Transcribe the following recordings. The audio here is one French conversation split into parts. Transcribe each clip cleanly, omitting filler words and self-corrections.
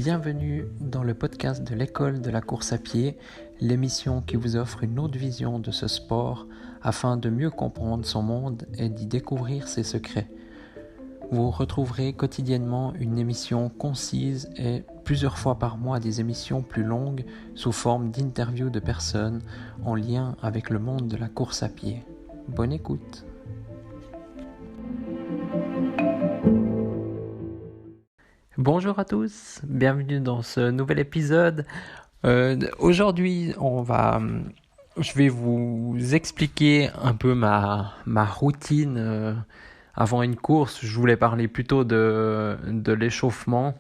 Bienvenue dans le podcast de l'école de la course à pied, l'émission qui vous offre une autre vision de ce sport afin de mieux comprendre son monde et d'y découvrir ses secrets. Vous retrouverez quotidiennement une émission concise et plusieurs fois par mois des émissions plus longues sous forme d'interviews de personnes en lien avec le monde de la course à pied. Bonne écoute! Bonjour à tous, bienvenue dans ce nouvel épisode. Aujourd'hui, je vais vous expliquer un peu ma routine avant une course. Je voulais parler plutôt de l'échauffement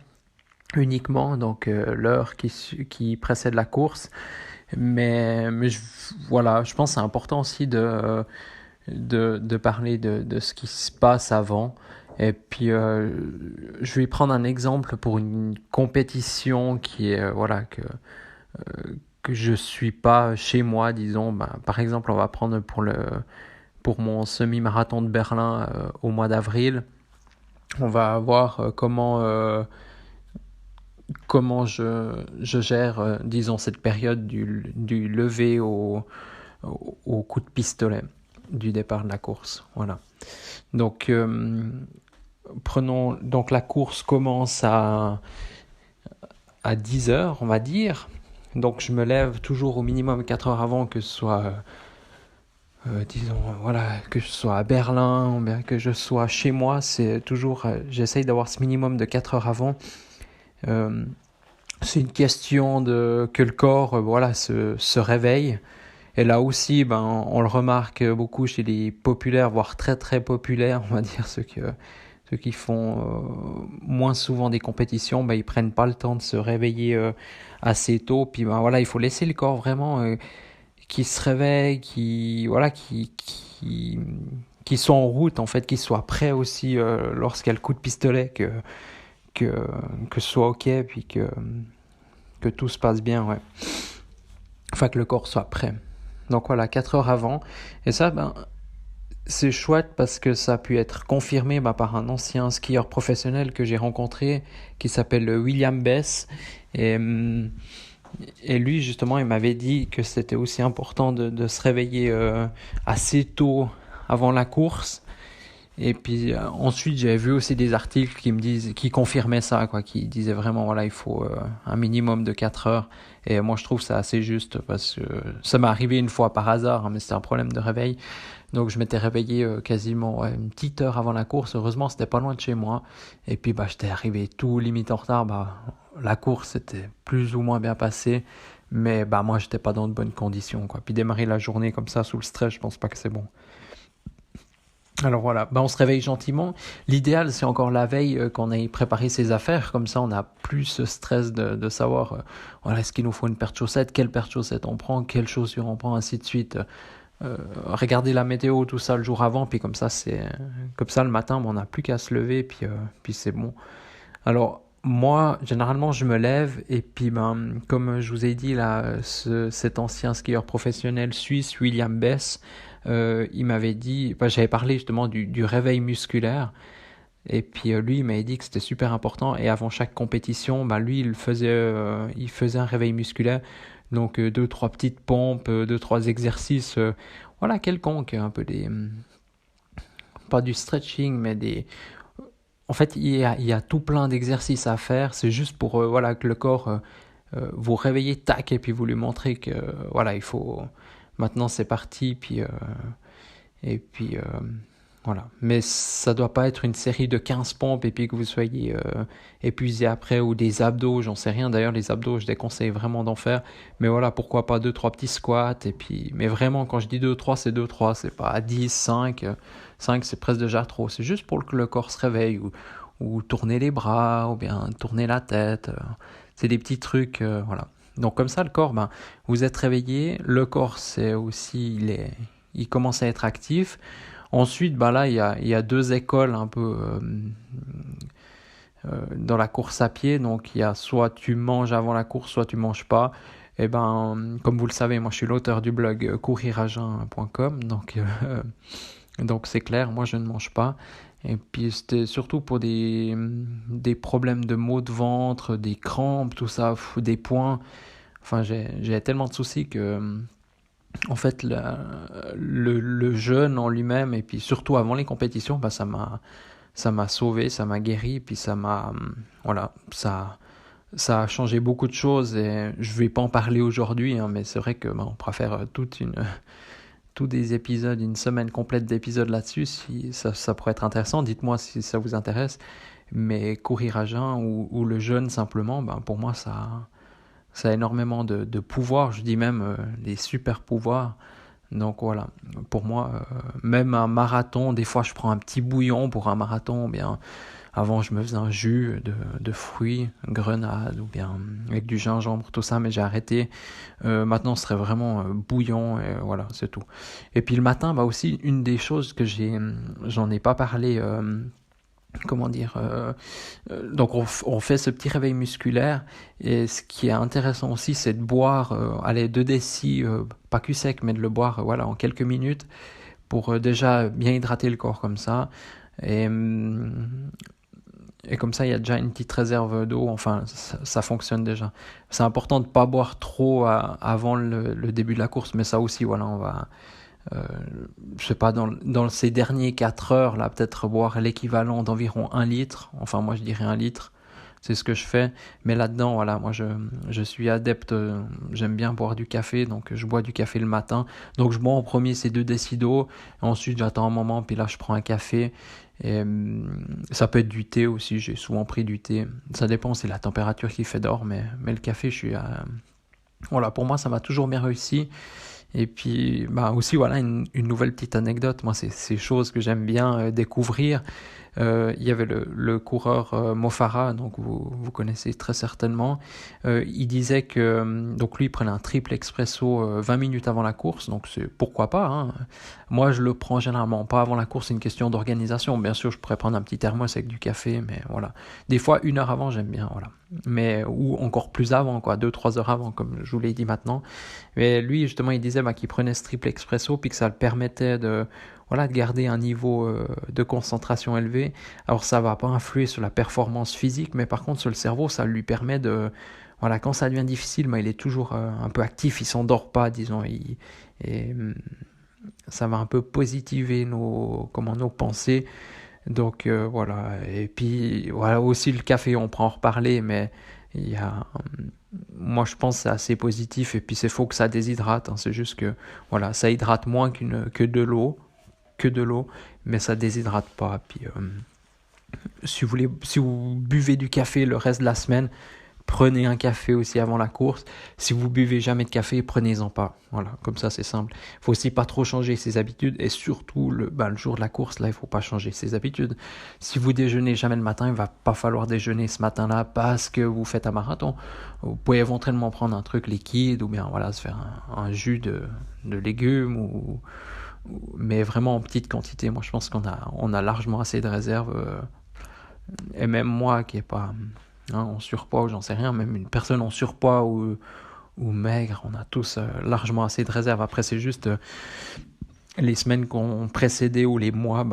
uniquement, donc l'heure qui précède la course. Mais je pense que c'est important aussi de parler de ce qui se passe avant. Et puis, je vais prendre un exemple pour une compétition qui est, que je suis pas chez moi, disons. Par exemple, on va prendre pour mon semi-marathon de Berlin au mois d'avril. On va voir comment je gère, disons, cette période du lever au coup de pistolet du départ de la course. Voilà. Donc, la course commence à 10h, on va dire. Donc, je me lève toujours au minimum 4 heures avant, que ce soit, que je sois à Berlin ou bien que je sois chez moi. C'est toujours, j'essaye d'avoir ce minimum de 4 heures avant. C'est une question que le corps, se réveille. Et là aussi, on le remarque beaucoup chez les populaires, voire très très populaires, on va dire ceux qui font moins souvent des compétitions, ils prennent pas le temps de se réveiller assez tôt. Puis il faut laisser le corps vraiment qui se réveille, qui soit en route en fait, qui soit prêt aussi lorsqu'il y a le coup de pistolet, que ce soit ok, puis que tout se passe bien, ouais. Enfin que le corps soit prêt. Donc 4 heures avant. Et ça, c'est chouette parce que ça a pu être confirmé par un ancien skieur professionnel que j'ai rencontré qui s'appelle William Bess. Et lui, justement, il m'avait dit que c'était aussi important de se réveiller assez tôt avant la course. Et puis ensuite, j'avais vu aussi des articles qui confirmaient ça, qui disaient vraiment, il faut un minimum de 4 heures. Et moi, je trouve ça assez juste parce que ça m'est arrivé une fois par hasard, mais c'était un problème de réveil. Donc, je m'étais réveillé quasiment une petite heure avant la course. Heureusement, c'était pas loin de chez moi. Et puis, j'étais arrivé tout limite en retard. La course était plus ou moins bien passée. Mais moi, j'étais pas dans de bonnes conditions, Puis démarrer la journée comme ça, sous le stress, je pense pas que c'est bon. Alors on se réveille gentiment. L'idéal, c'est encore la veille qu'on ait préparé ses affaires. Comme ça, on n'a plus ce stress de savoir est-ce qu'il nous faut une paire de chaussettes, quelle paire de chaussettes on prend, quelles chaussures on prend, ainsi de suite. Regarder la météo, tout ça le jour avant, puis comme ça le matin, on n'a plus qu'à se lever, puis c'est bon. Alors moi, généralement, je me lève et puis comme je vous ai dit là, cet ancien skieur professionnel suisse, William Bess, il m'avait dit, j'avais parlé justement du réveil musculaire, et puis lui il m'avait dit que c'était super important, et avant chaque compétition, lui il faisait un réveil musculaire, donc 2-3 petites pompes, 2-3 exercices, quelconques, un peu pas du stretching, mais en fait il y a tout plein d'exercices à faire. C'est juste pour que le corps vous réveillez, tac, et puis vous lui montrez que il faut. Maintenant, c'est parti, voilà. Mais ça doit pas être une série de 15 pompes et puis que vous soyez épuisé après, ou des abdos, j'en sais rien. D'ailleurs, les abdos, je déconseille vraiment d'en faire. Mais pourquoi pas 2-3 petits squats, et puis. Mais vraiment, quand je dis 2-3, c'est 2-3, c'est pas 10, 5. 5, c'est presque déjà trop. C'est juste pour que le corps se réveille, ou tourner les bras, ou bien tourner la tête. C'est des petits trucs, voilà. Donc comme ça, le corps, vous êtes réveillé, le corps c'est aussi, il commence à être actif. Ensuite, il y a 2 écoles un peu dans la course à pied. Donc il y a soit tu manges avant la course, soit tu manges pas. Et comme vous le savez, moi je suis l'auteur du blog couriragin.com, donc c'est clair, moi je ne mange pas. Et puis c'était surtout pour des problèmes de maux de ventre, des crampes, tout ça, des points. Enfin, j'ai tellement de soucis que, en fait, le jeûne en lui-même, et puis surtout avant les compétitions, bah, ça m'a sauvé, ça m'a guéri, puis voilà, ça a changé beaucoup de choses. Et je vais pas en parler aujourd'hui, hein, mais c'est vrai que bah, on pourra faire tous des épisodes, une semaine complète d'épisodes là-dessus, si ça pourrait être intéressant. Dites-moi si ça vous intéresse. Mais courir à jeun ou le jeûne simplement, ben pour moi ça a énormément de pouvoir, je dis même des super pouvoirs. Donc voilà, pour moi, même un marathon, des fois je prends un petit bouillon pour un marathon, ou bien avant je me faisais un jus de fruits, grenade, ou bien avec du gingembre, tout ça, mais j'ai arrêté. Maintenant ce serait vraiment bouillon, et voilà, c'est tout. Et puis le matin, bah aussi, une des choses que j'en ai pas parlé, comment dire, donc on fait ce petit réveil musculaire, et ce qui est intéressant aussi, c'est de boire allez, 2 décis, pas cul sec, mais de le boire voilà, en quelques minutes pour déjà bien hydrater le corps comme ça. Et, et comme ça, il y a déjà une petite réserve d'eau, enfin ça fonctionne déjà. C'est important de ne pas boire trop avant le début de la course, mais ça aussi, voilà, on va... je sais pas, dans ces derniers 4 heures, là, peut-être boire l'équivalent d'environ 1 litre. Enfin, moi, je dirais 1 litre. C'est ce que je fais. Mais là-dedans, voilà, moi, je suis adepte. J'aime bien boire du café. Donc, je bois du café le matin. Donc, je bois en premier ces 2 décis d'eau. Ensuite, j'attends un moment. Puis là, je prends un café. Et ça peut être du thé aussi. J'ai souvent pris du thé. Ça dépend, c'est la température qui fait d'or. Mais le café, je suis... voilà, pour moi, ça m'a toujours bien réussi. Et puis, bah aussi, voilà, une nouvelle petite anecdote. Moi, c'est ces choses que j'aime bien découvrir. Il y avait le coureur Mo Farah, donc vous connaissez très certainement. Il disait que donc lui il prenait un triple expresso 20 minutes avant la course, donc c'est pourquoi pas, hein. Moi je le prends généralement pas avant la course, c'est une question d'organisation. Bien sûr je pourrais prendre un petit thermos avec du café, mais voilà. Des fois 1 heure avant j'aime bien, voilà. Mais ou encore plus avant, quoi, 2-3 heures avant, comme je vous l'ai dit maintenant. Mais lui justement il disait bah, qu'il prenait ce triple expresso puis que ça le permettait de voilà, de garder un niveau de concentration élevé. Alors ça va pas influer sur la performance physique, mais par contre sur le cerveau, ça lui permet de... Voilà, quand ça devient difficile, il est toujours un peu actif, il s'endort pas, disons, et ça va un peu positiver nos pensées. Donc voilà, et puis voilà aussi le café, on pourra en reparler, mais il y a... Moi je pense que c'est assez positif, et puis c'est faux que ça déshydrate, hein, c'est juste que voilà, ça hydrate moins que de l'eau, mais ça déshydrate pas. Puis si vous buvez du café le reste de la semaine, prenez un café aussi avant la course. Si vous buvez jamais de café, prenez-en pas. Voilà, comme ça c'est simple. Il faut aussi pas trop changer ses habitudes, et surtout le jour de la course, là il faut pas changer ses habitudes. Si vous déjeunez jamais le matin, il va pas falloir déjeuner ce matin-là parce que vous faites un marathon. Vous pouvez éventuellement prendre un truc liquide, ou bien voilà, se faire un jus de légumes, mais vraiment en petite quantité. Moi je pense on a largement assez de réserves, et même moi qui est pas en surpoids ou j'en sais rien, même une personne en surpoids ou maigre, on a tous largement assez de réserves. Après c'est juste les semaines qu'on précédé ou les mois,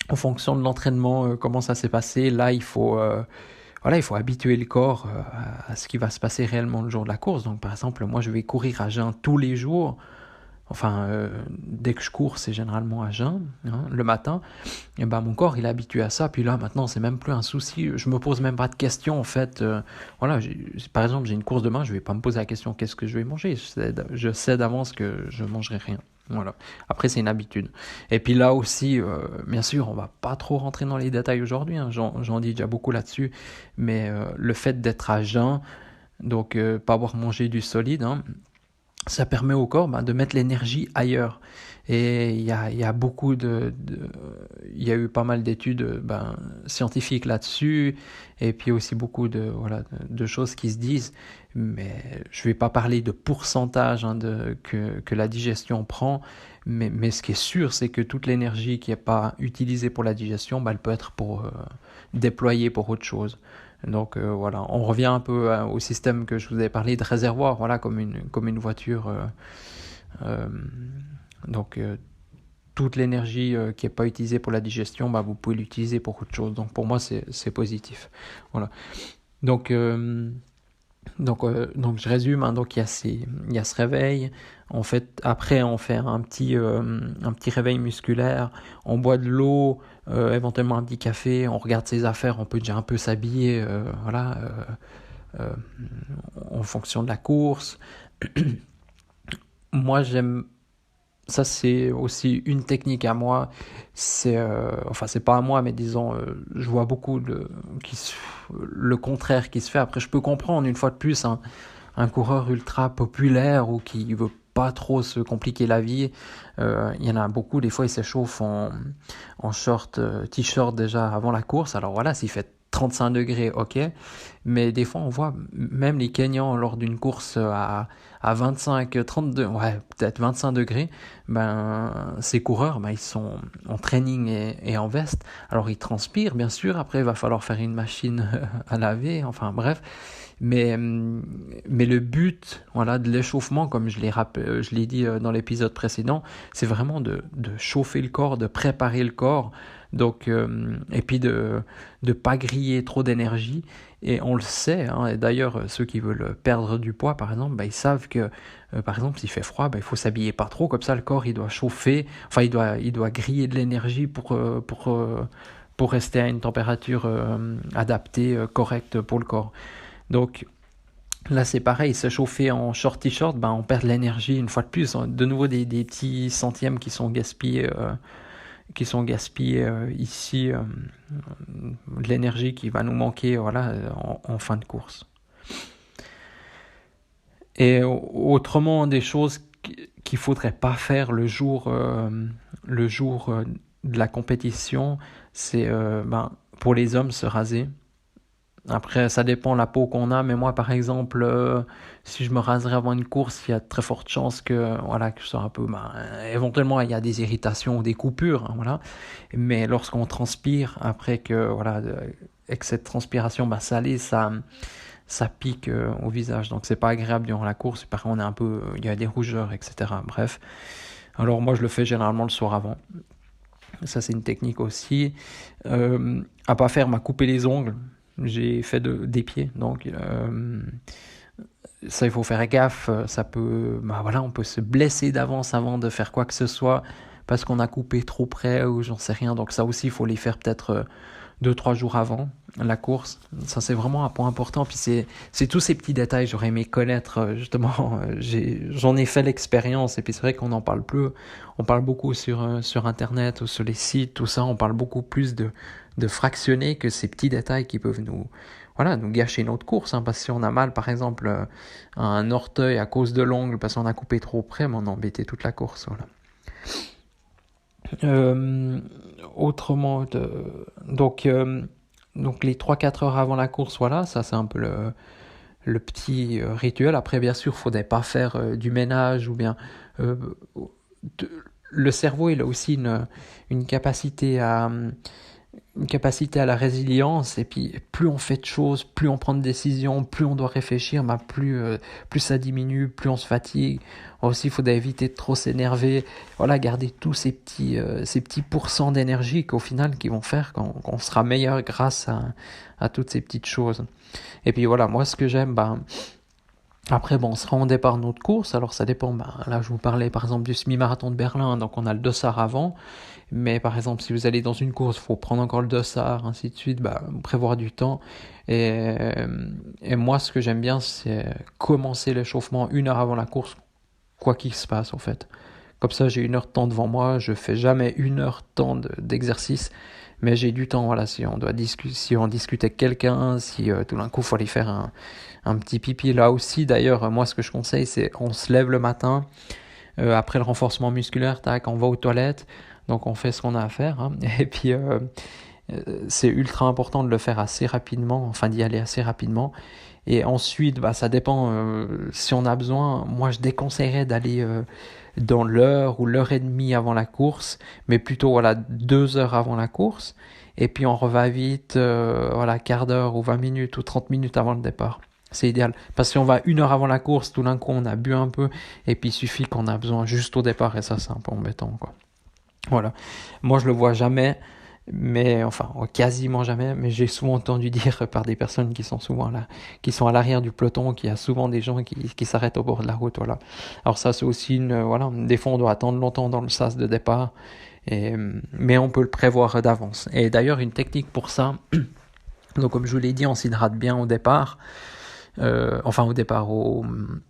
en fonction de l'entraînement, comment ça s'est passé, là il faut habituer le corps à ce qui va se passer réellement le jour de la course. Donc par exemple, moi je vais courir à jeun tous les jours. Enfin, dès que je cours, c'est généralement à jeun, hein, le matin. Et ben mon corps, il est habitué à ça. Puis là, maintenant, c'est même plus un souci. Je me pose même pas de questions, en fait. Voilà, par exemple, j'ai une course demain, je vais pas me poser la question qu'est-ce que je vais manger. Je sais d'avance que je mangerai rien. Voilà. Après, c'est une habitude. Et puis là aussi, bien sûr, on va pas trop rentrer dans les détails aujourd'hui, hein. J'en dis déjà beaucoup là-dessus. Mais le fait d'être à jeun, donc pas avoir mangé du solide, hein, ça permet au corps de mettre l'énergie ailleurs. Et il y a beaucoup il y a eu pas mal d'études scientifiques là-dessus, et puis aussi beaucoup de choses qui se disent, mais je vais pas parler de pourcentage, hein, que la digestion prend, mais ce qui est sûr, c'est que toute l'énergie qui n'est pas utilisée pour la digestion, elle peut être déployée pour autre chose. Donc voilà, on revient un peu au système que je vous avais parlé de réservoir, voilà, comme une voiture. Euh, donc toute l'énergie qui n'est pas utilisée pour la digestion, bah, vous pouvez l'utiliser pour autre chose. Donc pour moi, c'est positif. Voilà. Donc, donc je résume, hein, donc il y a ce réveil. En fait, après, on fait un petit réveil musculaire. On boit de l'eau, éventuellement un petit café. On regarde ses affaires. On peut déjà un peu s'habiller, voilà, euh, en fonction de la course. Moi, j'aime. Ça, c'est aussi une technique à moi. Enfin, c'est pas à moi, mais disons, je vois beaucoup le contraire qui se fait. Après, je peux comprendre, une fois de plus, un coureur ultra populaire ou qui veut pas trop se compliquer la vie. Il y en a beaucoup, des fois, ils s'échauffent en short, t-shirt déjà avant la course. Alors voilà, s'il fait 35 degrés, ok. Mais des fois, on voit même les Kenyans lors d'une course à 25, 32, ouais, peut-être 25 degrés, ben, ces coureurs, ben, ils sont en training et en veste. Alors, ils transpirent, bien sûr. Après, il va falloir faire une machine à laver. Enfin, bref. Mais le but, voilà, de l'échauffement, comme je l'ai dit dans l'épisode précédent, c'est vraiment de chauffer le corps, de préparer le corps. Donc, et puis de pas griller trop d'énergie. Et on le sait, hein, et d'ailleurs, ceux qui veulent perdre du poids, par exemple, bah, ils savent que, par exemple, s'il fait froid, bah, il faut s'habiller pas trop, comme ça le corps il doit chauffer, enfin il doit griller de l'énergie pour rester à une température adaptée, correcte pour le corps. Donc là c'est pareil, se chauffer en short t-shirt, bah, on perd de l'énergie une fois de plus, hein. De nouveau des petits centièmes qui sont gaspillés ici, de l'énergie qui va nous manquer, voilà, en fin de course. Et autrement, des choses qu'il faudrait pas faire le jour de la compétition, c'est pour les hommes se raser. Après, ça dépend de la peau qu'on a, mais moi, par exemple, si je me raserais avant une course, il y a de très fortes chances que, voilà, que je sois un peu, éventuellement, il y a des irritations ou des coupures, hein, voilà. Mais lorsqu'on transpire, après que, voilà, et que cette transpiration, salée, ça pique au visage, donc c'est pas agréable durant la course. Par contre, on est un peu, il y a des rougeurs, etc. Bref. Alors moi, je le fais généralement le soir avant. Ça, c'est une technique aussi. À pas faire, couper les ongles. J'ai fait des pieds, donc ça il faut faire gaffe. Ça peut, voilà, on peut se blesser d'avance avant de faire quoi que ce soit parce qu'on a coupé trop près ou j'en sais rien. Donc ça aussi il faut les faire peut-être 2-3 jours avant la course. Ça c'est vraiment un point important. Puis c'est tous ces petits détails. J'aurais aimé connaître justement. J'en ai fait l'expérience et puis c'est vrai qu'on n'en parle plus. On parle beaucoup sur internet ou sur les sites, tout ça. On parle beaucoup plus de fractionner que ces petits détails qui peuvent nous gâcher notre course, hein, parce que si on a mal par exemple à un orteil à cause de l'ongle parce qu'on a coupé trop près, on a embêté toute la course, voilà. Autrement, donc les 3-4 heures avant la course, voilà, ça c'est un peu le petit rituel. Après, bien sûr, il ne faudrait pas faire du ménage ou bien... le cerveau, il a aussi une capacité à la résilience, et puis plus on fait de choses, plus on prend de décisions, plus on doit réfléchir, plus ça diminue, plus on se fatigue. Aussi, il faudrait éviter de trop s'énerver, voilà, garder tous ces petits pourcents d'énergie qu'au final qui vont faire qu'on sera meilleur grâce à toutes ces petites choses. Et puis voilà, moi ce que j'aime, après, on sera en départ de notre course, alors ça dépend, là je vous parlais par exemple du semi-marathon de Berlin, donc on a le dossard avant, mais par exemple si vous allez dans une course, il faut prendre encore le dossard, ainsi de suite, prévoir du temps, et moi ce que j'aime bien c'est commencer l'échauffement 1 heure avant la course, quoi qu'il se passe en fait. Comme ça j'ai 1 heure de temps devant moi, je fais jamais 1 heure de temps d'exercice, mais j'ai du temps, voilà, si on discute avec quelqu'un, si tout d'un coup il faut aller faire un petit pipi. Là aussi d'ailleurs, moi ce que je conseille c'est on se lève le matin, après le renforcement musculaire, tac, on va aux toilettes, donc on fait ce qu'on a à faire, hein, et puis c'est ultra important de le faire assez rapidement, enfin d'y aller assez rapidement. Et ensuite, ça dépend si on a besoin. Moi, je déconseillerais d'aller dans l'heure ou l'heure et demie avant la course, mais plutôt 2 heures avant la course. Et puis on reva vite, quart d'heure ou 20 minutes ou 30 minutes avant le départ. C'est idéal. Parce que si on va 1 heure avant la course, tout d'un coup on a bu un peu, et puis il suffit qu'on a besoin juste au départ, et ça c'est un peu embêtant, quoi. Voilà. Moi, je le vois jamais, mais enfin, quasiment jamais, mais j'ai souvent entendu dire par des personnes qui sont souvent là, qui sont à l'arrière du peloton, qu'il y a souvent des gens qui s'arrêtent au bord de la route, voilà. Alors ça, c'est aussi voilà, des fois, on doit attendre longtemps dans le sas de départ, mais on peut le prévoir d'avance. Et d'ailleurs, une technique pour ça, donc comme je vous l'ai dit, on s'hydrate bien au départ,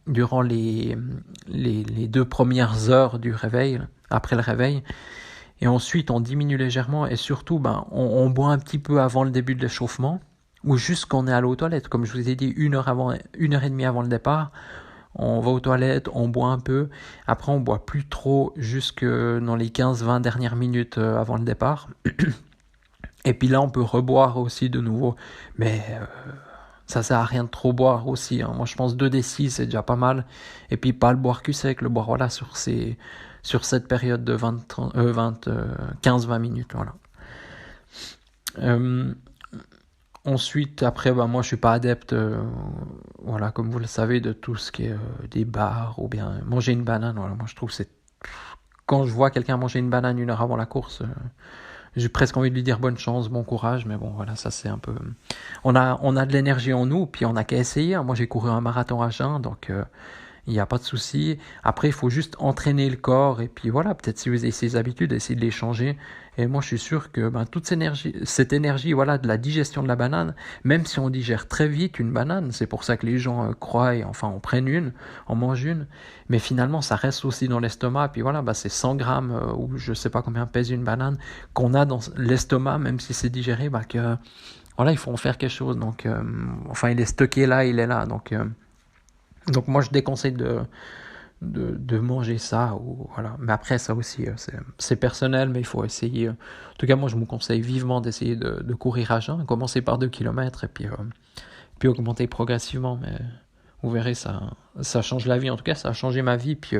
durant les 2 premières heures du réveil, après le réveil. Et ensuite, on diminue légèrement et surtout, on boit un petit peu avant le début de l'échauffement ou juste quand on est allé aux toilettes. Comme je vous ai dit, 1 heure et demie avant le départ, on va aux toilettes, on boit un peu. Après, on boit plus trop jusque dans les 15-20 dernières minutes avant le départ. Et puis là, on peut reboire aussi de nouveau. Mais ça sert à rien de trop boire aussi. Hein. Moi, je pense 2 décis, c'est déjà pas mal. Et puis, pas le boire cul sec, le boire voilà, sur cette période de 15-20 minutes. Voilà. Ensuite, après, moi, je suis pas adepte, voilà, comme vous le savez, de tout ce qui est des bars ou bien manger une banane. Voilà, moi, je trouve que c'est... Quand je vois quelqu'un manger une banane 1 heure avant la course, j'ai presque envie de lui dire bonne chance, bon courage, mais bon, voilà, ça c'est un peu... On a de l'énergie en nous, puis on n'a qu'à essayer. Moi, j'ai couru un marathon à jeun, donc il n'y a pas de souci. Après, il faut juste entraîner le corps, et puis voilà, peut-être si vous avez ces habitudes, essayez de les changer. Et moi, je suis sûr que toute cette énergie, voilà, de la digestion de la banane, même si on digère très vite une banane, c'est pour ça que les gens croient, enfin, on prenne une, on mange une, mais finalement, ça reste aussi dans l'estomac. Puis voilà, c'est 100 grammes, ou je sais pas combien pèse une banane, qu'on a dans l'estomac, même si c'est digéré, que voilà, il faut en faire quelque chose. Donc, enfin, il est stocké là, il est là. Donc moi, je déconseille de manger ça. Ou, voilà. Mais après, ça aussi, c'est personnel, mais il faut essayer. En tout cas, moi, je vous conseille vivement d'essayer de courir à jeun. Commencer par 2 kilomètres et puis augmenter progressivement. Mais vous verrez, ça change la vie. En tout cas, ça a changé ma vie. Puis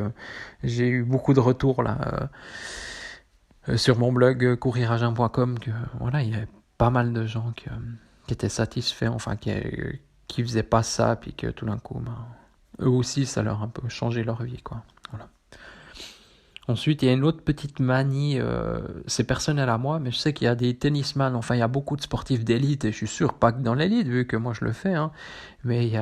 j'ai eu beaucoup de retours là, sur mon blog couriragin.com que voilà, il y avait pas mal de gens qui étaient satisfaits, enfin qui faisaient pas ça, puis que tout d'un coup, eux aussi, ça leur a un peu changé leur vie, quoi. Voilà. Ensuite, il y a une autre petite manie, c'est personnel à moi, mais je sais qu'il y a des tennisman, enfin il y a beaucoup de sportifs d'élite, et je suis sûr, pas que dans l'élite, vu que moi je le fais, hein, mais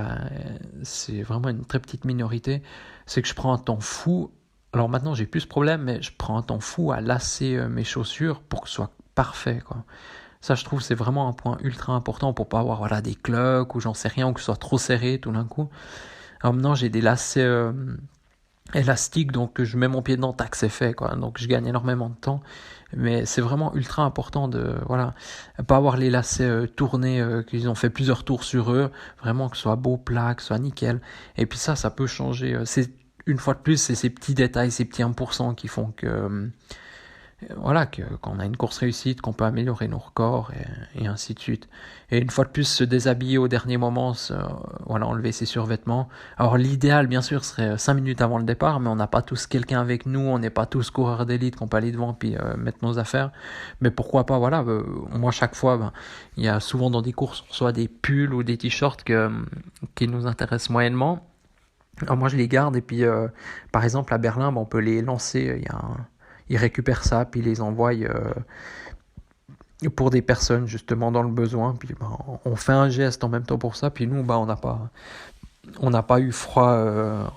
c'est vraiment une très petite minorité, c'est que je prends un temps fou. Alors maintenant, j'ai plus ce problème, mais je prends un temps fou à lasser mes chaussures pour que ce soit parfait, quoi. Ça, je trouve, c'est vraiment un point ultra important pour pas avoir voilà, des cloques ou j'en sais rien, ou que ce soit trop serré tout d'un coup. Alors maintenant, j'ai des lacets élastiques, donc je mets mon pied dedans, tac, c'est fait, quoi. Donc je gagne énormément de temps. Mais c'est vraiment ultra important de voilà, pas avoir les lacets tournés, qu'ils ont fait plusieurs tours sur eux, vraiment que ce soit beau, plat, que ce soit nickel. Et puis ça peut changer. C'est une fois de plus, c'est ces petits détails, ces petits 1% qui font que voilà, qu'on a une course réussite, qu'on peut améliorer nos records et ainsi de suite. Et une fois de plus, se déshabiller au dernier moment, voilà, enlever ses survêtements. Alors l'idéal, bien sûr, serait 5 minutes avant le départ, mais on n'a pas tous quelqu'un avec nous, on n'est pas tous coureurs d'élite qu'on peut aller devant puis mettre nos affaires. Mais pourquoi pas, voilà, moi chaque fois, il y a souvent dans des courses, on reçoit des pulls ou des t-shirts qui nous intéressent moyennement. Alors moi je les garde et puis par exemple à Berlin, on peut les lancer, ils récupèrent ça, puis ils les envoient pour des personnes justement dans le besoin. Puis on fait un geste en même temps pour ça. Puis nous, on n'a pas eu froid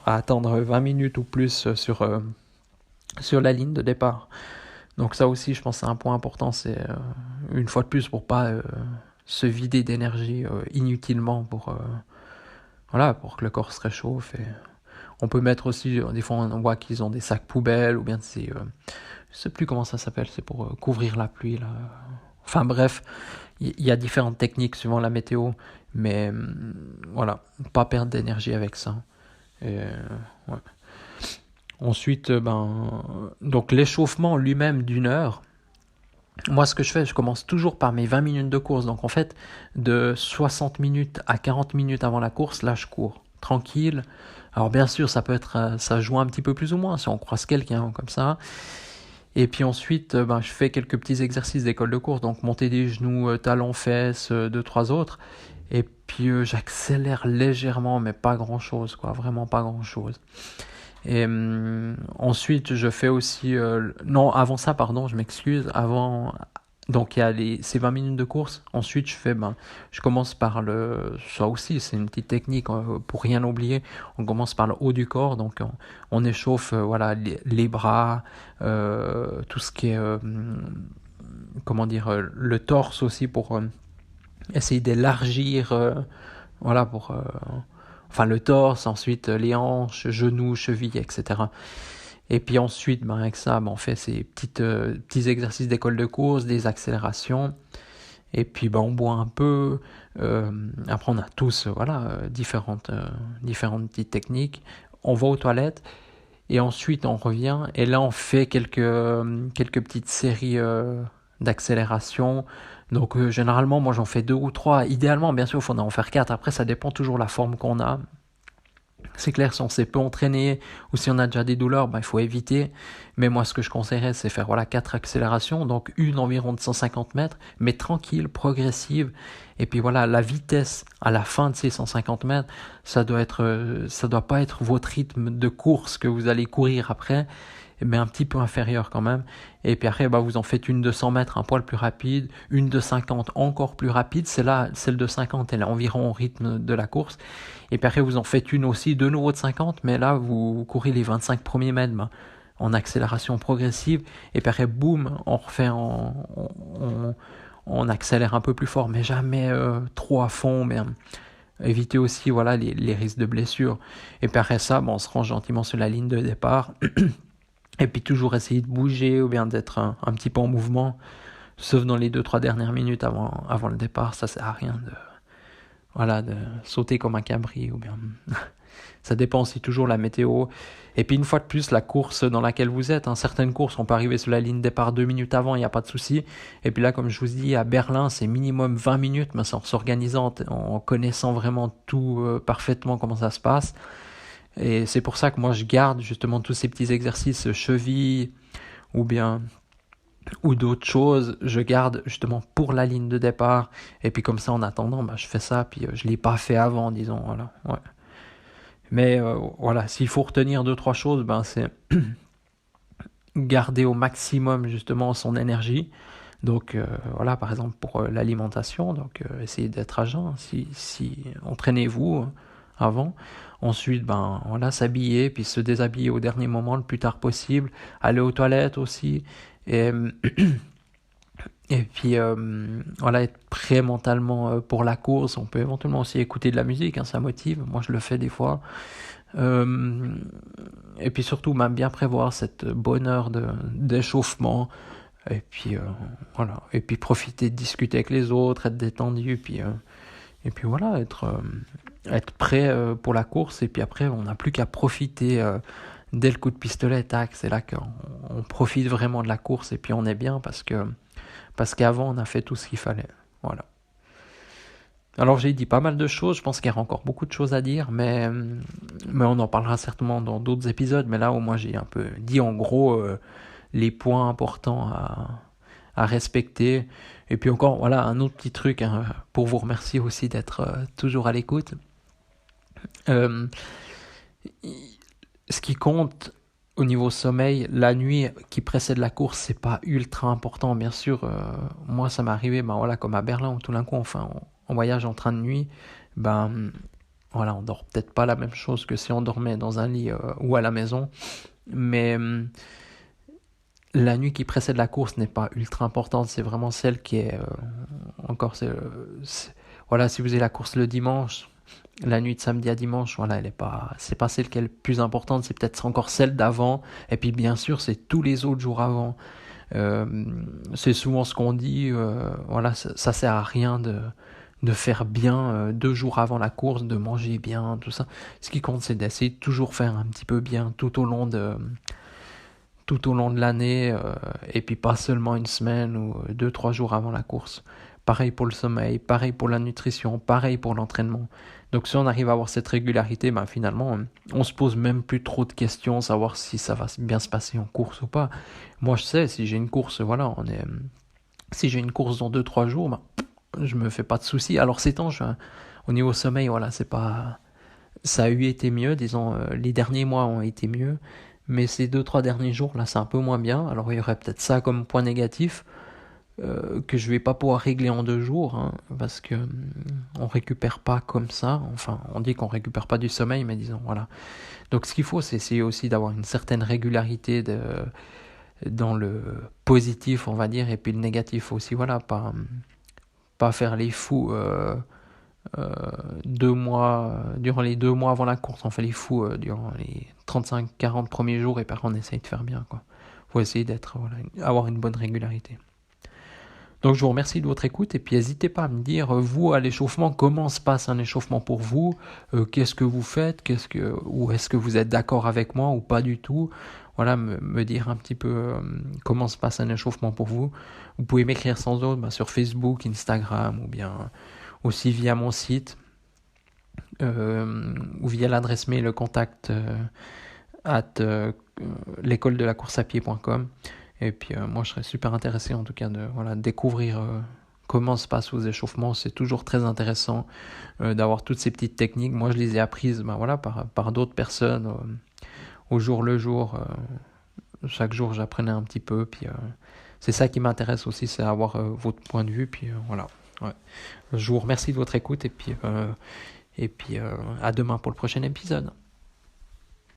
à attendre 20 minutes ou plus sur la ligne de départ. Donc ça aussi, je pense que c'est un point important. C'est une fois de plus pour pas se vider d'énergie inutilement voilà, pour que le corps se réchauffe. Et on peut mettre aussi, des fois on voit qu'ils ont des sacs poubelles ou bien je sais plus comment ça s'appelle, c'est pour couvrir la pluie là. Enfin bref, il y a différentes techniques suivant la météo, mais voilà, pas perdre d'énergie avec ça. Et, ouais. Ensuite, donc l'échauffement lui-même d'1 heure. Moi, ce que je fais, je commence toujours par mes 20 minutes de course. Donc en fait, de 60 minutes à 40 minutes avant la course, là je cours tranquille. Alors bien sûr, ça joue un petit peu plus ou moins si on croise quelqu'un comme ça. Et puis ensuite, je fais quelques petits exercices d'école de course, donc monter des genoux, talons, fesses, 2-3 autres. Et puis j'accélère légèrement, mais pas grand-chose, quoi, vraiment pas grand-chose. Et ensuite, je fais aussi... non, avant ça, pardon, je m'excuse. Donc, il y a ces 20 minutes de course. Ensuite, je commence par ça aussi, c'est une petite technique pour rien oublier. On commence par le haut du corps. Donc, on échauffe voilà, les bras, tout ce qui est... comment dire, le torse aussi pour essayer d'élargir... voilà, pour... enfin, le torse, ensuite les hanches, genoux, chevilles, etc. Et puis ensuite, avec ça, on fait ces petits exercices d'école de course, des accélérations. Et puis on boit un peu. Après, on a tous différentes petites techniques. On va aux toilettes. Et ensuite, on revient. Et là, on fait quelques petites séries d'accélération. Donc, généralement, moi, j'en fais 2 ou 3. Idéalement, bien sûr, il faudra en faire 4. Après, ça dépend toujours de la forme qu'on a. C'est clair, si on s'est peu entraîné ou si on a déjà des douleurs, il faut éviter. Mais moi, ce que je conseillerais, c'est faire 4 accélérations, donc une environ de 150 mètres, mais tranquille, progressive. Et puis la vitesse à la fin de ces 150 mètres, ça doit pas être votre rythme de course que vous allez courir après, mais un petit peu inférieur quand même. Et puis après, vous en faites une de 100 mètres, un poil plus rapide, une de 50 encore plus rapide. Celle de 50, elle est environ au rythme de la course. Et puis après, vous en faites une aussi de nouveau de 50, mais là, vous courez les 25 premiers mètres en accélération progressive. Et puis après, boum, on refait on accélère un peu plus fort, mais jamais trop à fond. Mais éviter aussi les risques de blessures. Et puis après ça, on se rend gentiment sur la ligne de départ. Et puis toujours essayer de bouger ou bien d'être un petit peu en mouvement, sauf dans les 2-3 dernières minutes avant le départ. Ça sert à rien de sauter comme un cabri ou bien... Ça dépend aussi toujours de la météo. Et puis une fois de plus, la course dans laquelle vous êtes. Certaines courses, on peut arriver sur la ligne de départ 2 minutes avant, il n'y a pas de souci. Et puis là, comme je vous dis, à Berlin, c'est minimum 20 minutes, mais c'est en s'organisant, en connaissant vraiment tout parfaitement comment ça se passe. Et c'est pour ça que moi, je garde justement tous ces petits exercices cheville ou d'autres choses, je garde justement pour la ligne de départ. Et puis comme ça, en attendant, je fais ça, puis je ne l'ai pas fait avant, disons. Voilà, ouais. Mais s'il faut retenir 2-3 choses, c'est garder au maximum justement son énergie. Donc par exemple pour l'alimentation, donc essayez d'être à jeun. Si entraînez-vous avant. Ensuite, s'habiller, puis se déshabiller au dernier moment le plus tard possible. Aller aux toilettes aussi. Et puis être prêt mentalement pour la course. On peut éventuellement aussi écouter de la musique, ça motive. Moi, je le fais des fois. Et puis surtout, bien prévoir cette bonne heure d'échauffement. Et puis et puis profiter de discuter avec les autres, être détendu, et puis être prêt pour la course. Et puis après, on n'a plus qu'à profiter dès le coup de pistolet, tac, c'est là qu'on profite vraiment de la course et puis on est bien parce qu'avant on a fait tout ce qu'il fallait. Voilà. Alors j'ai dit pas mal de choses, je pense qu'il y aura encore beaucoup de choses à dire, mais on en parlera certainement dans d'autres épisodes. Mais là au moins j'ai un peu dit en gros les points importants à respecter. Et puis encore un autre petit truc pour vous remercier aussi d'être toujours à l'écoute. Ce qui compte au niveau sommeil, la nuit qui précède la course, c'est pas ultra important. Bien sûr, moi ça m'est arrivé, comme à Berlin où tout d'un coup, on voyage en train de nuit, on dort peut-être pas la même chose que si on dormait dans un lit ou à la maison, mais la nuit qui précède la course n'est pas ultra importante. C'est vraiment celle qui est si vous avez la course le dimanche. La nuit de samedi à dimanche, c'est pas celle qui est la plus importante, c'est peut-être encore celle d'avant, et puis bien sûr c'est tous les autres jours avant. C'est souvent ce qu'on dit, ça sert à rien de faire bien 2 jours avant la course, de manger bien, tout ça. Ce qui compte, c'est d'essayer de toujours faire un petit peu bien tout au long de l'année, et puis pas seulement une semaine ou 2-3 jours avant la course. Pareil pour le sommeil, pareil pour la nutrition, pareil pour l'entraînement. Donc si on arrive à avoir cette régularité, finalement, on se pose même plus trop de questions, savoir si ça va bien se passer en course ou pas. Moi, je sais, si j'ai une course, si j'ai une course dans 2-3 jours, je me fais pas de soucis. Alors ces temps, au niveau sommeil, c'est pas ça a eu été mieux, disons, les derniers mois ont été mieux, mais ces 2-3 derniers jours, là, c'est un peu moins bien. Alors, il y aurait peut-être ça comme point négatif, que je vais pas pouvoir régler en 2 jours, hein, parce que on récupère pas comme ça. Enfin, on dit qu'on récupère pas du sommeil, mais disons, voilà. Donc, ce qu'il faut, c'est essayer aussi d'avoir une certaine régularité dans le positif, on va dire, et puis le négatif aussi, voilà, pas faire les fous 2 mois, durant les 2 mois avant la course, on fait les fous durant les 35-40 premiers jours, et par contre on essaye de faire bien, quoi. Faut essayer avoir une bonne régularité. Donc je vous remercie de votre écoute, et puis n'hésitez pas à me dire, vous à l'échauffement, comment se passe un échauffement pour vous, qu'est-ce que vous faites, ou est-ce que vous êtes d'accord avec moi ou pas du tout. Voilà, me dire un petit peu comment se passe un échauffement pour vous. Vous pouvez m'écrire sans autre sur Facebook, Instagram, ou bien aussi via mon site, ou via l'adresse mail, le contact l'école de la course à pied.com. Et puis moi je serais super intéressé en tout cas de découvrir comment se passent vos échauffements. C'est toujours très intéressant d'avoir toutes ces petites techniques. Moi je les ai apprises par d'autres personnes au jour le jour. Chaque jour j'apprenais un petit peu. Puis c'est ça qui m'intéresse aussi, c'est avoir votre point de vue. Puis voilà. Ouais. Je vous remercie de votre écoute, et puis à demain pour le prochain épisode.